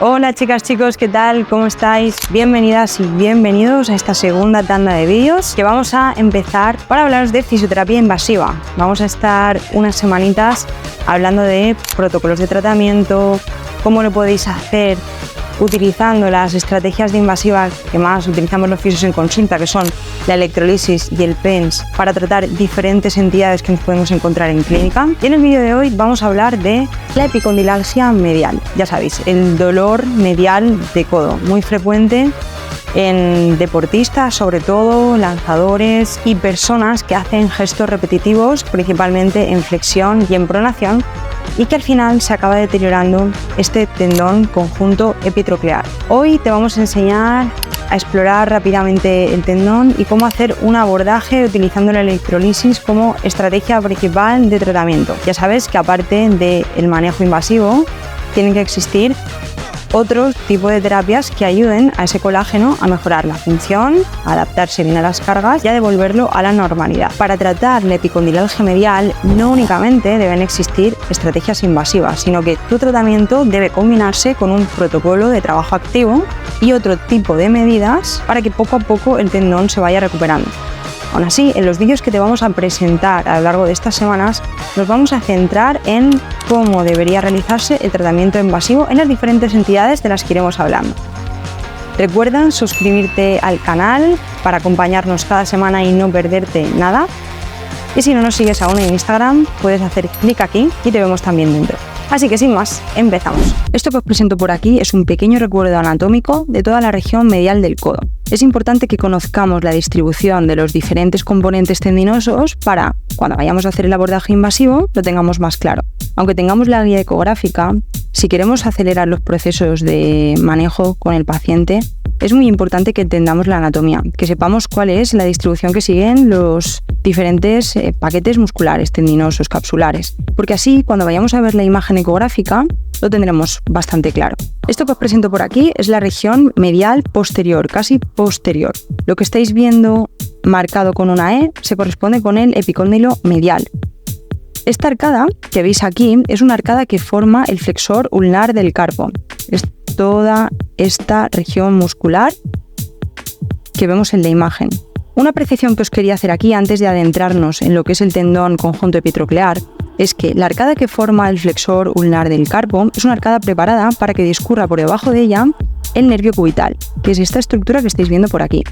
Hola chicas, chicos, ¿qué tal? ¿Cómo estáis? Bienvenidas y bienvenidos a esta segunda tanda de vídeos que vamos a empezar para hablaros de fisioterapia invasiva. Vamos a estar unas semanitas hablando de protocolos de tratamiento, cómo lo podéis hacer utilizando las estrategias de invasivas que más utilizamos los fisios en consulta, que son la electrolisis y el PENS, para tratar diferentes entidades que nos podemos encontrar en clínica. Y en el vídeo de hoy vamos a hablar de la epicondilasia medial. Ya sabéis, el dolor medial de codo, muy frecuente en deportistas, sobre todo lanzadores y personas que hacen gestos repetitivos, principalmente en flexión y en pronación, y que al final se acaba deteriorando este tendón conjunto epitroclear. Hoy te vamos a enseñar a explorar rápidamente el tendón y cómo hacer un abordaje utilizando la electrolisis como estrategia principal de tratamiento. Ya sabes que aparte del manejo invasivo, tienen que existir otros tipos de terapias que ayuden a ese colágeno a mejorar la función, a adaptarse bien a las cargas y a devolverlo a la normalidad. Para tratar la epicondilasia medial no únicamente deben existir estrategias invasivas, sino que tu tratamiento debe combinarse con un protocolo de trabajo activo y otro tipo de medidas para que poco a poco el tendón se vaya recuperando. Aún así, en los vídeos que te vamos a presentar a lo largo de estas semanas, nos vamos a centrar en cómo debería realizarse el tratamiento invasivo en las diferentes entidades de las que iremos hablando. Recuerda suscribirte al canal para acompañarnos cada semana y no perderte nada. Y si no nos sigues aún en Instagram, puedes hacer clic aquí y te vemos también dentro. Así que sin más, empezamos. Esto que os presento por aquí es un pequeño recuerdo anatómico de toda la región medial del codo. Es importante que conozcamos la distribución de los diferentes componentes tendinosos para, cuando vayamos a hacer el abordaje invasivo, lo tengamos más claro. Aunque tengamos la guía ecográfica, si queremos acelerar los procesos de manejo con el paciente, es muy importante que entendamos la anatomía, que sepamos cuál es la distribución que siguen los diferentes paquetes musculares, tendinosos, capsulares, porque así cuando vayamos a ver la imagen ecográfica lo tendremos bastante claro. Esto que os presento por aquí es la región medial posterior, casi posterior. Lo que estáis viendo marcado con una E se corresponde con el epicóndilo medial. Esta arcada que veis aquí es una arcada que forma el flexor ulnar del carpo. Es toda esta región muscular que vemos en la imagen. Una precisión que os quería hacer aquí antes de adentrarnos en lo que es el tendón conjunto epitroclear es que la arcada que forma el flexor ulnar del carpo es una arcada preparada para que discurra por debajo de ella el nervio cubital, que es esta estructura que estáis viendo por aquí.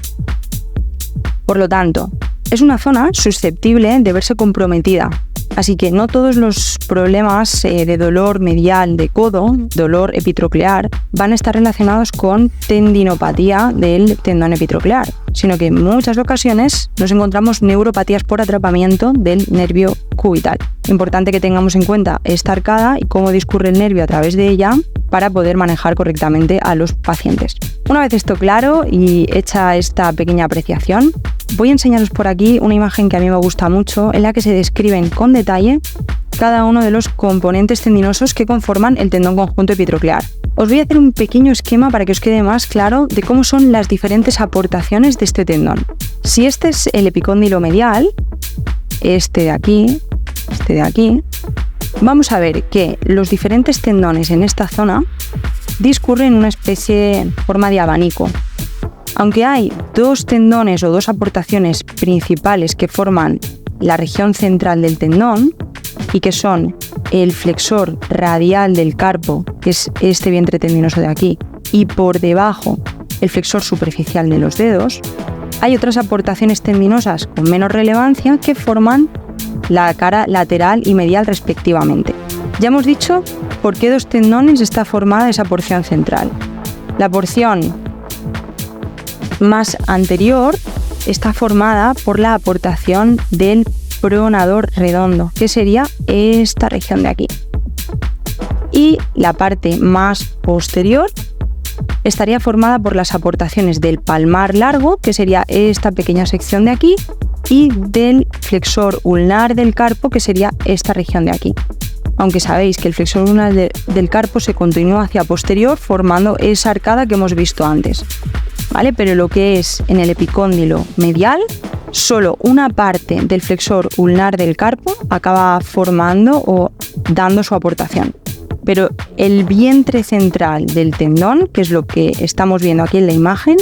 Por lo tanto, es una zona susceptible de verse comprometida. Así que no todos los problemas de dolor medial de codo, dolor epitroclear, van a estar relacionados con tendinopatía del tendón epitroclear, sino que en muchas ocasiones nos encontramos neuropatías por atrapamiento del nervio cubital. Importante que tengamos en cuenta esta arcada y cómo discurre el nervio a través de ella para poder manejar correctamente a los pacientes. Una vez esto claro y hecha esta pequeña apreciación, voy a enseñaros por aquí una imagen que a mí me gusta mucho, en la que se describen con detalle cada uno de los componentes tendinosos que conforman el tendón conjunto epitroclear. Os voy a hacer un pequeño esquema para que os quede más claro de cómo son las diferentes aportaciones de este tendón. Si este es el epicóndilo medial, este de aquí, vamos a ver que los diferentes tendones en esta zona discurren una especie de forma de abanico. Aunque hay dos tendones o dos aportaciones principales que forman la región central del tendón y que son el flexor radial del carpo, que es este vientre tendinoso de aquí, y por debajo el flexor superficial de los dedos, hay otras aportaciones tendinosas con menos relevancia que forman la cara lateral y medial respectivamente. Ya hemos dicho por qué dos tendones está formada esa porción central. La porción más anterior está formada por la aportación del pronador redondo, que sería esta región de aquí. Y la parte más posterior estaría formada por las aportaciones del palmar largo, que sería esta pequeña sección de aquí, y del flexor ulnar del carpo, que sería esta región de aquí. Aunque sabéis que el flexor ulnar del carpo se continúa hacia posterior formando esa arcada que hemos visto antes, ¿vale? Pero lo que es en el epicóndilo medial, solo una parte del flexor ulnar del carpo acaba formando o dando su aportación. pero el vientre central del tendón, que es lo que estamos viendo aquí en la imagen,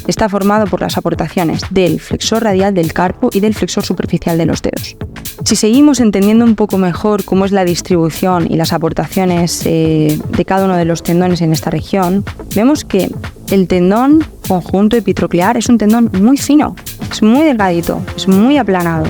está formado por las aportaciones del flexor radial del carpo y del flexor superficial de los dedos. Si seguimos entendiendo un poco mejor cómo es la distribución y las aportaciones de cada uno de los tendones en esta región, vemos que el tendón conjunto epitroclear es un tendón muy fino, es muy delgadito, es muy aplanado.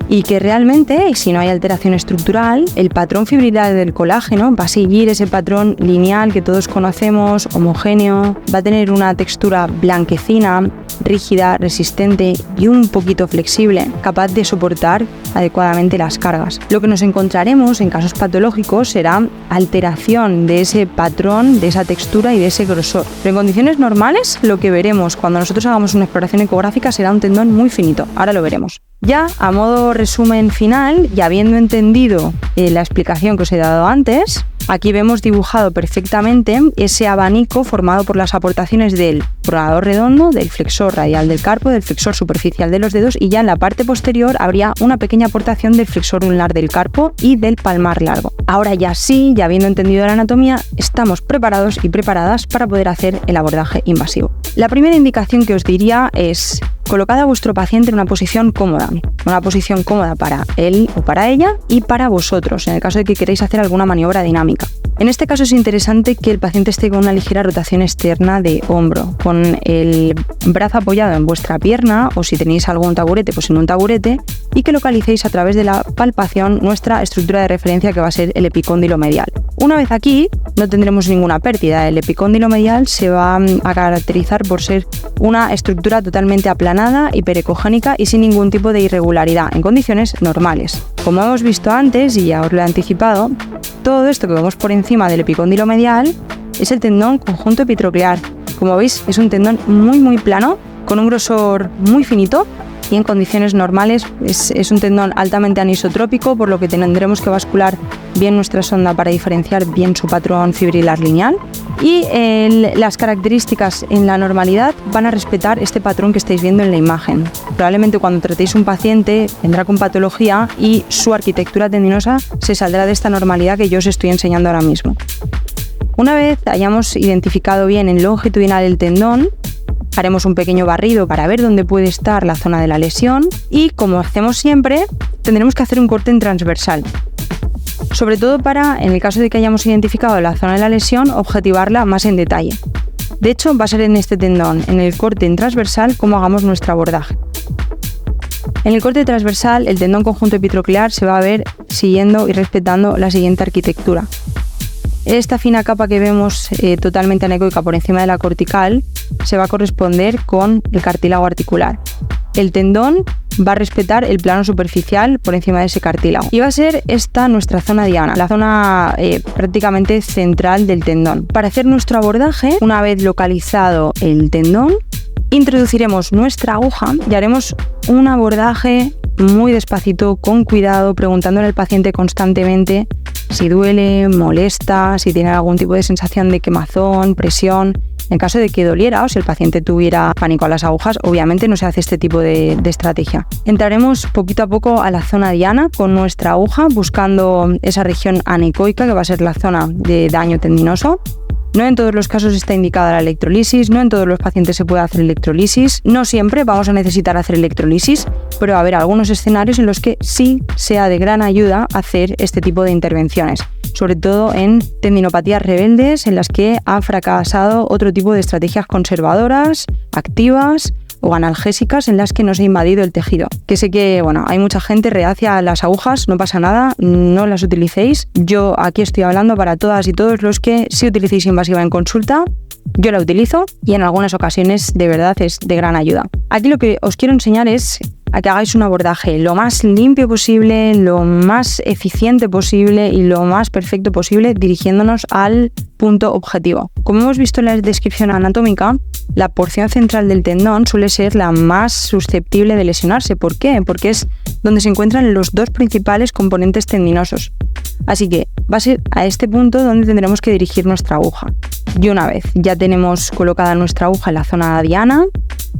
Y que realmente, si no hay alteración estructural, el patrón fibrilar del colágeno va a seguir ese patrón lineal que todos conocemos, homogéneo, va a tener una textura blanquecina, rígida, resistente y un poquito flexible, capaz de soportar adecuadamente las cargas. Lo que nos encontraremos en casos patológicos será alteración de ese patrón, de esa textura y de ese grosor. Pero en condiciones normales, lo que veremos cuando nosotros hagamos una exploración ecográfica será un tendón muy finito. Ahora lo veremos. Ya a modo resumen final, y habiendo entendido la explicación que os he dado antes, aquí vemos dibujado perfectamente ese abanico formado por las aportaciones del pronador redondo, del flexor radial del carpo, del flexor superficial de los dedos, y ya en la parte posterior habría una pequeña aportación del flexor ulnar del carpo y del palmar largo. Ahora ya sí, ya habiendo entendido la anatomía, estamos preparados y preparadas para poder hacer el abordaje invasivo. La primera indicación que os diría es: colocad a vuestro paciente en una posición cómoda para él o para ella y para vosotros, en el caso de que queréis hacer alguna maniobra dinámica. En este caso es interesante que el paciente esté con una ligera rotación externa de hombro, con el brazo apoyado en vuestra pierna, o si tenéis algún taburete, pues en un taburete, y que localicéis a través de la palpación nuestra estructura de referencia, que va a ser el epicóndilo medial. Una vez aquí, no tendremos ninguna pérdida. El epicóndilo medial se va a caracterizar por ser una estructura totalmente aplanada, hiperecogénica y sin ningún tipo de irregularidad, en condiciones normales. Como hemos visto antes, y ya os lo he anticipado, todo esto que vemos por encima del epicóndilo medial es el tendón conjunto epitroclear. Como veis, es un tendón muy plano, con un grosor muy finito, y en condiciones normales es un tendón altamente anisotrópico, por lo que tendremos que bascular bien nuestra sonda para diferenciar bien su patrón fibrilar lineal, y las características en la normalidad van a respetar este patrón que estáis viendo en la imagen. Probablemente cuando tratéis un paciente vendrá con patología y su arquitectura tendinosa se saldrá de esta normalidad que yo os estoy enseñando ahora mismo. Una vez hayamos identificado bien en longitudinal el tendón, haremos un pequeño barrido para ver dónde puede estar la zona de la lesión, y, como hacemos siempre, tendremos que hacer un corte en transversal. Sobre todo para, en el caso de que hayamos identificado la zona de la lesión, objetivarla más en detalle. De hecho, va a ser en este tendón, en el corte en transversal, como hagamos nuestro abordaje. En el corte transversal, el tendón conjunto epitroclear se va a ver siguiendo y respetando la siguiente arquitectura. Esta fina capa que vemos totalmente anecoica por encima de la cortical se va a corresponder con el cartílago articular. El tendón va a respetar el plano superficial por encima de ese cartílago. Y va a ser esta nuestra zona diana, la zona prácticamente central del tendón. Para hacer nuestro abordaje, una vez localizado el tendón, introduciremos nuestra aguja y haremos un abordaje muy despacito, con cuidado, preguntándole al paciente constantemente si duele, molesta, si tiene algún tipo de sensación de quemazón, presión. En caso de que doliera o si el paciente tuviera pánico a las agujas, obviamente no se hace este tipo de estrategia. Entraremos poquito a poco a la zona diana con nuestra aguja, buscando esa región anecoica, que va a ser la zona de daño tendinoso. No en todos los casos está indicada la electrolisis, no en todos los pacientes se puede hacer electrolisis, no siempre vamos a necesitar hacer electrolisis, pero va a haber algunos escenarios en los que sí sea de gran ayuda hacer este tipo de intervenciones, sobre todo en tendinopatías rebeldes en las que han fracasado otro tipo de estrategias conservadoras, activas o analgésicas en las que nos ha invadido el tejido. Que sé que, hay mucha gente reacia a las agujas, no pasa nada, no las utilicéis. Yo aquí estoy hablando para todas y todos los que sí utilicéis invasiva en consulta. Yo la utilizo y en algunas ocasiones de verdad es de gran ayuda. Aquí lo que os quiero enseñar es a que hagáis un abordaje lo más limpio posible, lo más eficiente posible y lo más perfecto posible, dirigiéndonos al punto objetivo. Como hemos visto en la descripción anatómica, la porción central del tendón suele ser la más susceptible de lesionarse. ¿Por qué? Porque es donde se encuentran los dos principales componentes tendinosos. Así que va a ser a este punto donde tendremos que dirigir nuestra aguja. Y una vez ya tenemos colocada nuestra aguja en la zona diana,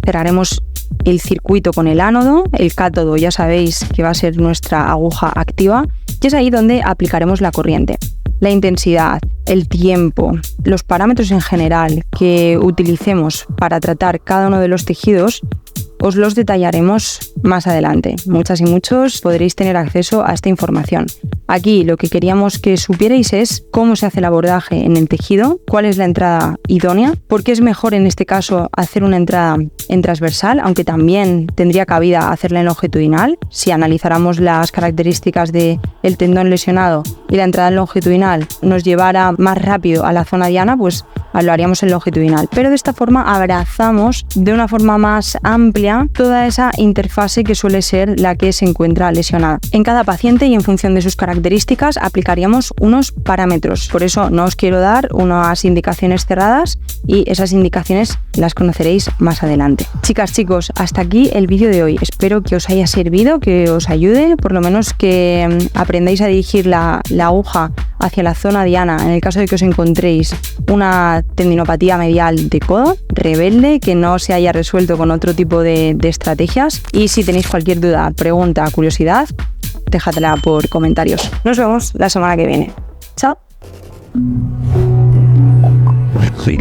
cerraremos el circuito con el ánodo, el cátodo ya sabéis que va a ser nuestra aguja activa, y es ahí donde aplicaremos la corriente. la intensidad, el tiempo, los parámetros en general que utilicemos para tratar cada uno de los tejidos, os los detallaremos más adelante. Muchas y muchos podréis tener acceso a esta información. Aquí lo que queríamos que supierais es cómo se hace el abordaje en el tejido, cuál es la entrada idónea, por qué es mejor en este caso hacer una entrada en transversal, aunque también tendría cabida hacerla en longitudinal. Si analizáramos las características del tendón lesionado y la entrada en longitudinal nos llevara más rápido a la zona diana, pues lo haríamos en longitudinal. Pero de esta forma abrazamos de una forma más amplia toda esa interfase que suele ser la que se encuentra lesionada. En cada paciente y en función de sus características aplicaríamos unos parámetros. Por eso no os quiero dar unas indicaciones cerradas y esas indicaciones las conoceréis más adelante. Chicas, chicos, hasta aquí el vídeo de hoy. Espero que os haya servido, que os ayude, por lo menos que aprendáis a dirigir la aguja hacia la zona diana en el caso de que os encontréis una tendinopatía medial de codo rebelde que no se haya resuelto con otro tipo de estrategias. Y si tenéis cualquier duda, pregunta, curiosidad, déjatela por comentarios. Nos vemos la semana que viene. Chao. Sí.